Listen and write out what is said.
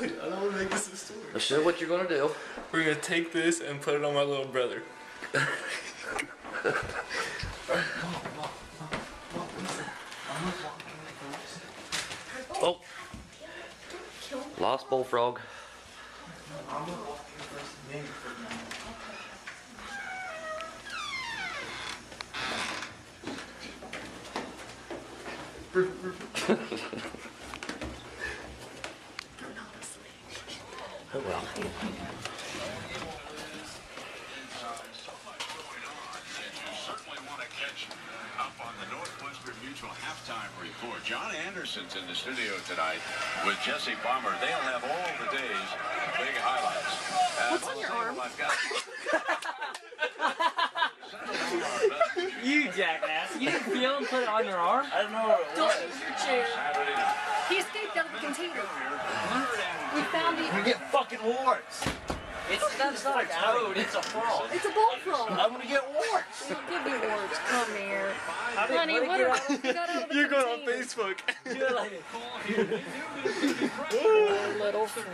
I don't want to make this a story. Show what you're gonna do. We're gonna take this and put it on my little brother. Oh, lost bullfrog. Oh well. On the Northwestern Mutual halftime report. John Anderson's in the studio tonight with Jesse Palmer. They'll have all the day's big highlights. What's on your arm? You jackass. You didn't feel him put it on your arm? I don't know what it Don't use your chair. He escaped out of the container. We found him. You get fucking warts. That's not a toad, it's a frog. It's a bullfrog. I'm gonna get warts. We'll give you warts. Come here. Honey, what are you got out of the You're going on container? Facebook. You're like, Little frog.